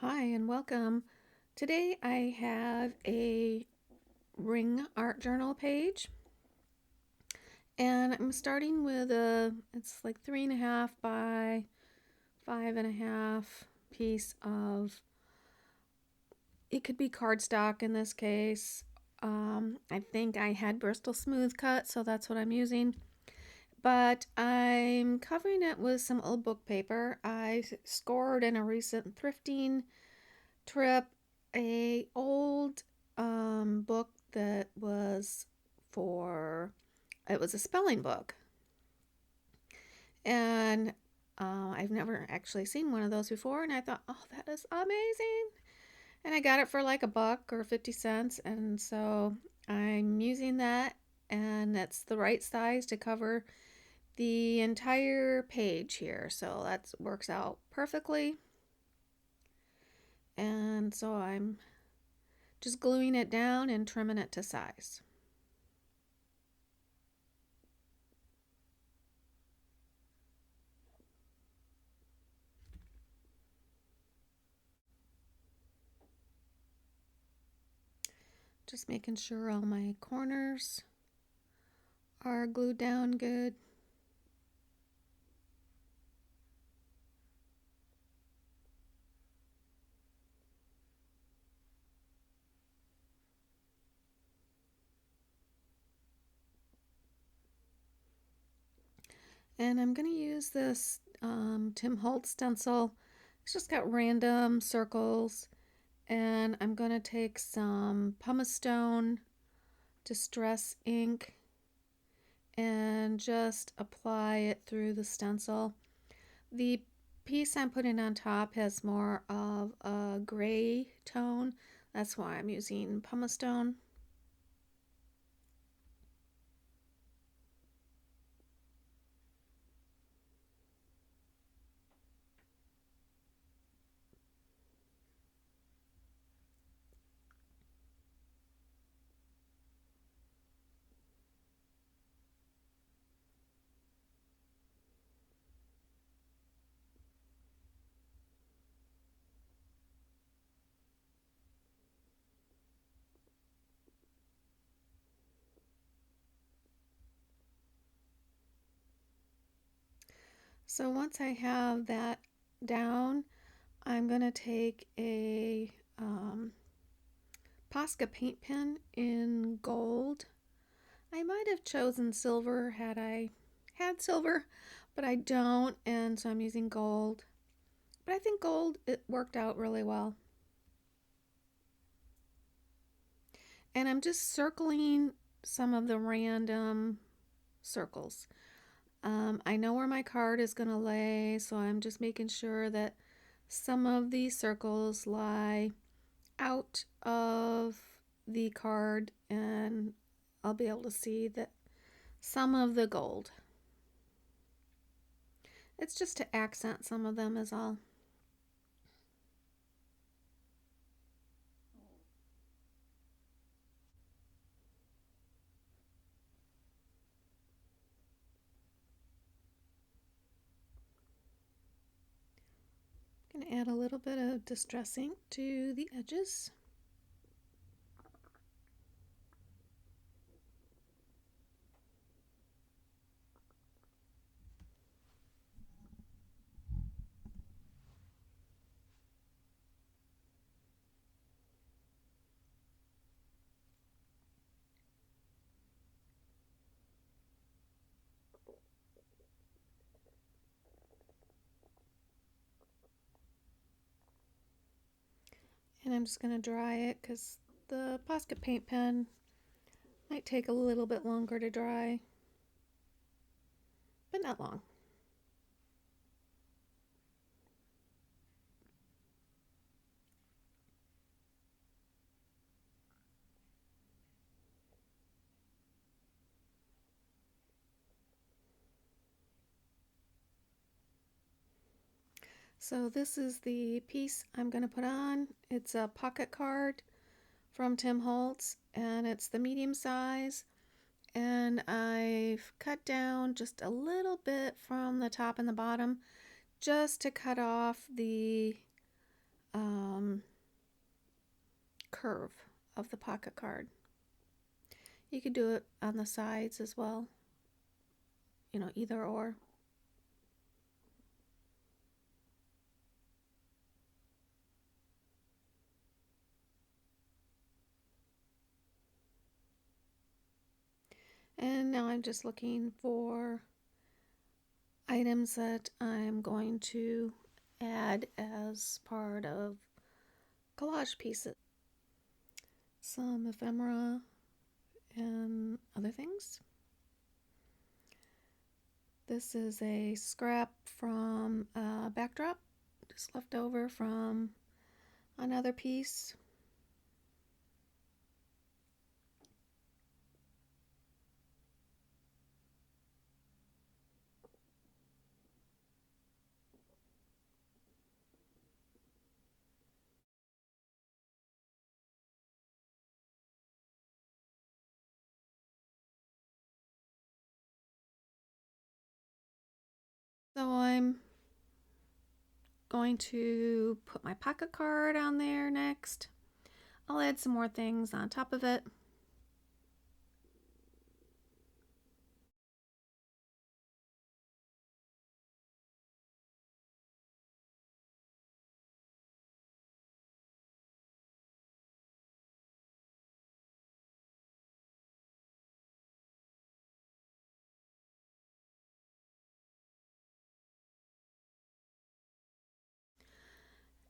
Hi and welcome. Today I have a ring art journal page, and I'm starting with it's like 3.5 by 5.5 piece of, it could be cardstock in this case. I think I had Bristol Smooth cut, so that's what I'm using. But I'm covering it with some old book paper. I scored in a recent thrifting trip a old book that was for, it was a spelling book, and I've never actually seen one of those before, and I thought, oh, that is amazing. And I got it for like a buck or 50 cents, and so I'm using that, and that's the right size to cover the entire page here, so that works out perfectly. And so I'm just gluing it down and trimming it to size. Just making sure all my corners are glued down good. And I'm going to use this Tim Holtz stencil. It's just got random circles. And I'm going to take some pumice stone distress ink and just apply it through the stencil. The piece I'm putting on top has more of a gray tone. That's why I'm using pumice stone. So once I have that down, I'm going to take a Posca paint pen in gold. I might have chosen silver had I had silver, but I don't, and so I'm using gold. But I think gold, it worked out really well. And I'm just circling some of the random circles. I know where my card is going to lay, so I'm just making sure that some of these circles lie out of the card, and I'll be able to see that some of the gold. It's just to accent some of them is all. I'm going to add a little bit of distress ink to the edges. And I'm just going to dry it because the Posca paint pen might take a little bit longer to dry, but not long. So this is the piece I'm going to put on. It's a pocket card from Tim Holtz, and it's the medium size. And I've cut down just a little bit from the top and the bottom just to cut off the curve of the pocket card. You could do it on the sides as well, either or. And now I'm just looking for items that I'm going to add as part of collage pieces. Some ephemera and other things. This is a scrap from a backdrop, just left over from another piece. So I'm going to put my pocket card on there next. I'll add some more things on top of it.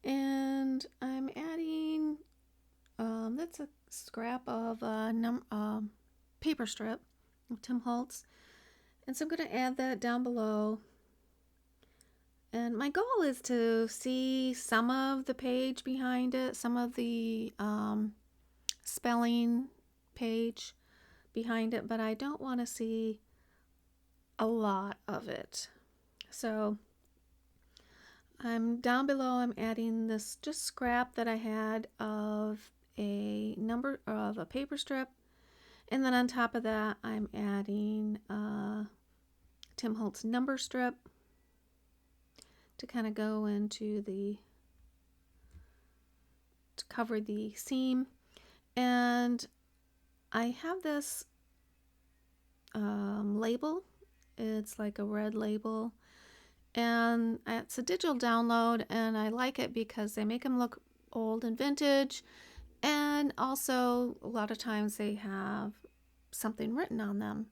And I'm adding, that's a scrap of paper strip of Tim Holtz. And so I'm going to add that down below. And my goal is to see some of the page behind it, some of the spelling page behind it, but I don't want to see a lot of it. So I'm down below, I'm adding this just scrap that I had of a paper strip, and then on top of that I'm adding Tim Holtz number strip to kind of go into to cover the seam. And I have this label. It's like a red label, and it's a digital download, and I like it because they make them look old and vintage, and also a lot of times they have something written on them,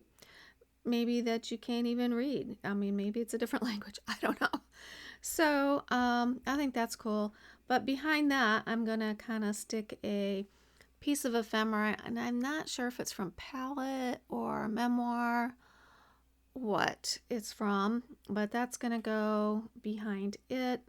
maybe that you can't even read. I mean, maybe it's a different language, I don't know. So I think that's cool. But behind that I'm gonna kind of stick a piece of ephemera, and I'm not sure if it's from Palette or Memoir, what it's from, but that's gonna go behind it.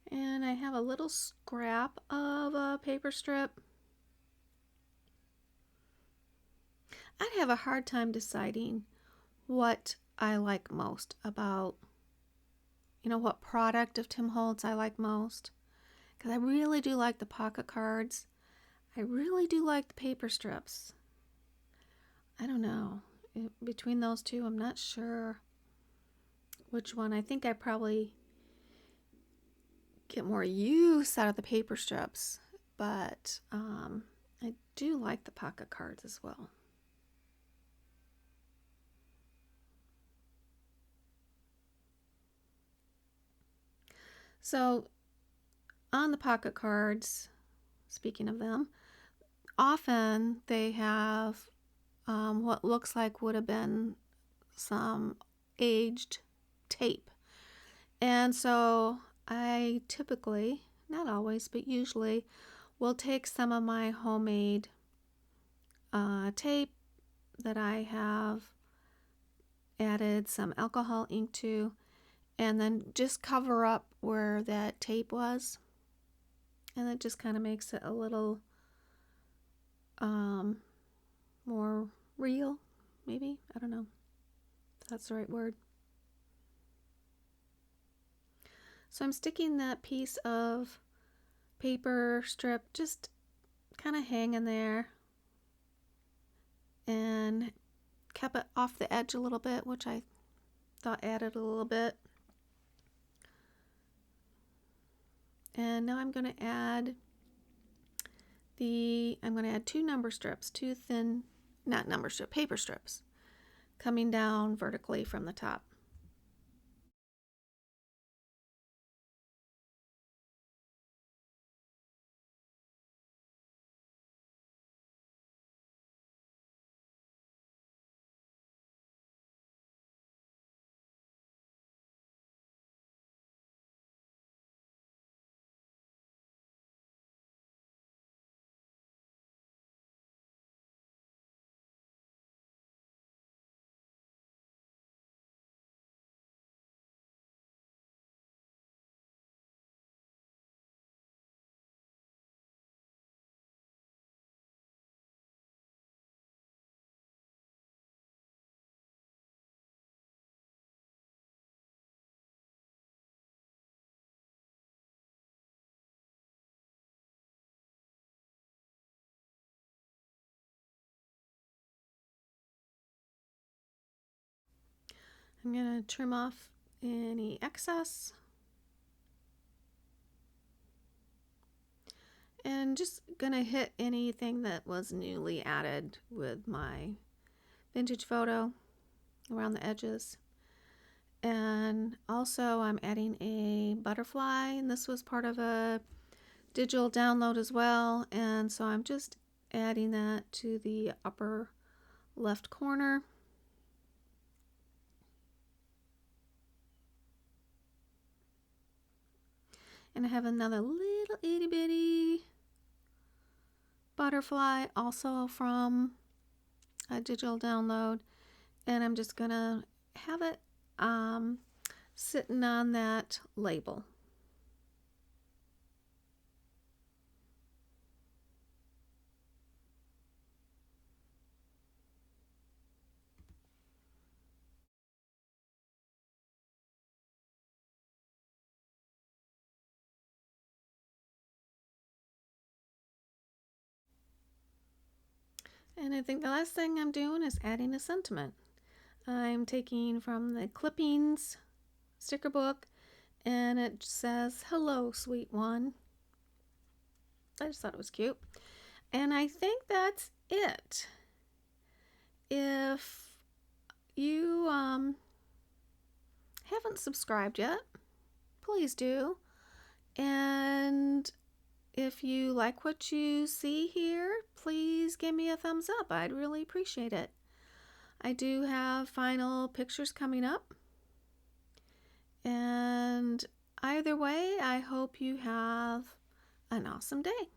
And I have a little scrap of a paper strip. I'd have a hard time deciding what I like most about, what product of Tim Holtz I like most, because I really do like the pocket cards. I really do like the paper strips. I don't know. Between those two, I'm not sure which one. I think I probably get more use out of the paper strips, but I do like the pocket cards as well. So on the pocket cards, speaking of them, often they have what looks like would have been some aged tape. And so I typically, not always, but usually will take some of my homemade tape that I have added some alcohol ink to, and then just cover up where that tape was, and it just kind of makes it a little more real, maybe. I don't know if that's the right word. So I'm sticking that piece of paper strip just kind of hanging there and kept it off the edge a little bit, which I thought added a little bit. And now I'm going to add two number strips, two thin, not number strip, paper strips, coming down vertically from the top. I'm going to trim off any excess and just going to hit anything that was newly added with my vintage photo around the edges. And also I'm adding a butterfly, and this was part of a digital download as well, and so I'm just adding that to the upper left corner. And I have another little itty bitty butterfly also from a digital download, and I'm just gonna have it sitting on that label. And I think the last thing I'm doing is adding a sentiment. I'm taking from the clippings sticker book, and it says, "Hello, sweet one." I just thought it was cute. And I think that's it. If you haven't subscribed yet, please do. And if you like what you see here, please give me a thumbs up. I'd really appreciate it. I do have final pictures coming up. And either way, I hope you have an awesome day.